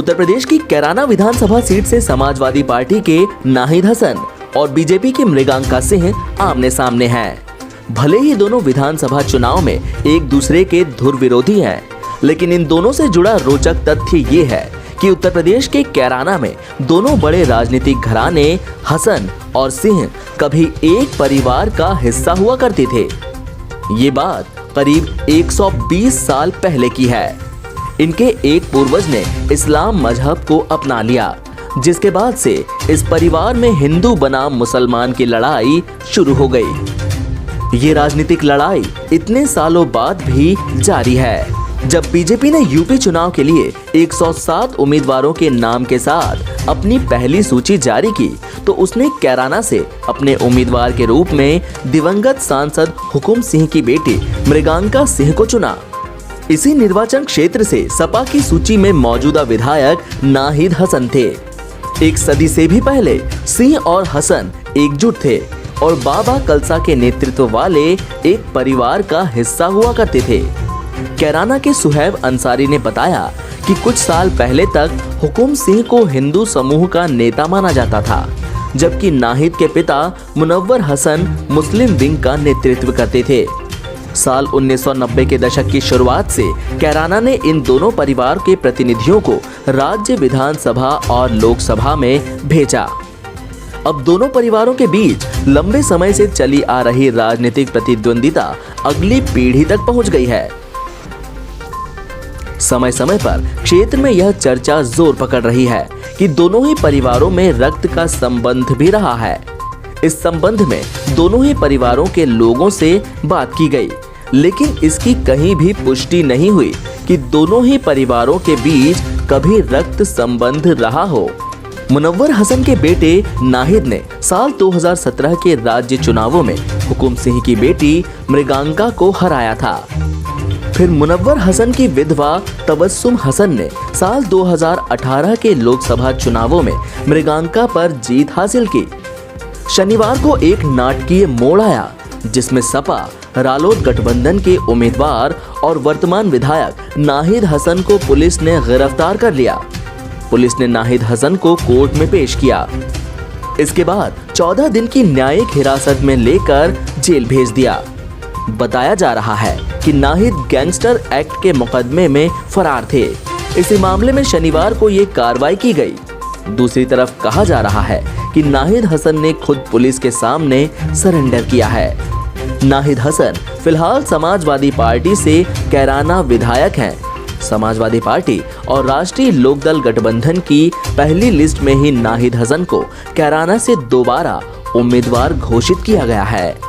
उत्तर प्रदेश की कैराना विधानसभा सीट से समाजवादी पार्टी के नाहिद हसन और बीजेपी के मृगांका सिंह आमने सामने हैं। भले ही दोनों विधानसभा चुनाव में एक दूसरे के धुर विरोधी हैं, लेकिन इन दोनों से जुड़ा रोचक तथ्य ये है कि उत्तर प्रदेश के कैराना में दोनों बड़े राजनीतिक घराने हसन और सिंह कभी एक परिवार का हिस्सा हुआ करते थे। ये बात करीब 120 साल पहले की है। इनके एक पूर्वज ने इस्लाम मजहब को अपना लिया, जिसके बाद से इस परिवार में हिंदू बनाम मुसलमान की लड़ाई शुरू हो गई। ये राजनीतिक लड़ाई इतने सालों बाद भी जारी है। जब बीजेपी ने यूपी चुनाव के लिए 107 उम्मीदवारों के नाम के साथ अपनी पहली सूची जारी की, तो उसने कैराना से अपने उम्मीदवार के रूप में दिवंगत सांसद हुकुम सिंह की बेटी मृगांका सिंह को चुना। इसी निर्वाचन क्षेत्र से सपा की सूची में मौजूदा विधायक नाहिद हसन थे। एक सदी से भी पहले सिंह और हसन एकजुट थे और बाबा कलसा के नेतृत्व वाले एक परिवार का हिस्सा हुआ करते थे। कैराना के सुहैब अंसारी ने बताया कि कुछ साल पहले तक हुकुम सिंह को हिंदू समूह का नेता माना जाता था, जबकि नाहिद के पिता मुनव्वर हसन मुस्लिम विंग का नेतृत्व करते थे। साल 1990 के दशक की शुरुआत से कैराना ने इन दोनों परिवार के प्रतिनिधियों को राज्य विधानसभा और लोकसभा में भेजा। अब दोनों परिवारों के बीच लंबे समय से चली आ रही राजनीतिक प्रतिद्वंदिता अगली पीढ़ी तक पहुंच गई है। समय समय पर क्षेत्र में यह चर्चा जोर पकड़ रही है कि दोनों ही परिवारों में रक्त का संबंध भी रहा है। इस संबंध में दोनों ही परिवारों के लोगों से बात की गई, लेकिन इसकी कहीं भी पुष्टि नहीं हुई कि दोनों ही परिवारों के बीच कभी रक्त संबंध रहा हो। मुनव्वर हसन के बेटे नाहिद ने साल 2017 के राज्य चुनावों में हुकुम सिंह की बेटी मृगांका को हराया था। फिर मुनव्वर हसन की विधवा तबस्सुम हसन ने साल 2018 के लोकसभा चुनावों में मृगांका पर जीत हासिल की। शनिवार को एक नाटकीय मोड़ आया, जिसमें सपा रालोद गठबंधन के उम्मीदवार और वर्तमान विधायक नाहिद हसन को पुलिस ने गिरफ्तार कर लिया। पुलिस ने नाहिद हसन को कोर्ट में पेश किया। इसके बाद 14 दिन की न्यायिक हिरासत में लेकर जेल भेज दिया। बताया जा रहा है कि नाहिद गैंगस्टर एक्ट के मुकदमे में फरार थे। इसी मामले में शनिवार को ये कार्रवाई की गई। दूसरी तरफ कहा जा रहा है कि नाहिद हसन ने खुद पुलिस के सामने सरेंडर किया है। नाहिद हसन फिलहाल समाजवादी पार्टी से कैराना विधायक हैं। समाजवादी पार्टी और राष्ट्रीय लोकदल गठबंधन की पहली लिस्ट में ही नाहिद हसन को कैराना से दोबारा उम्मीदवार घोषित किया गया है।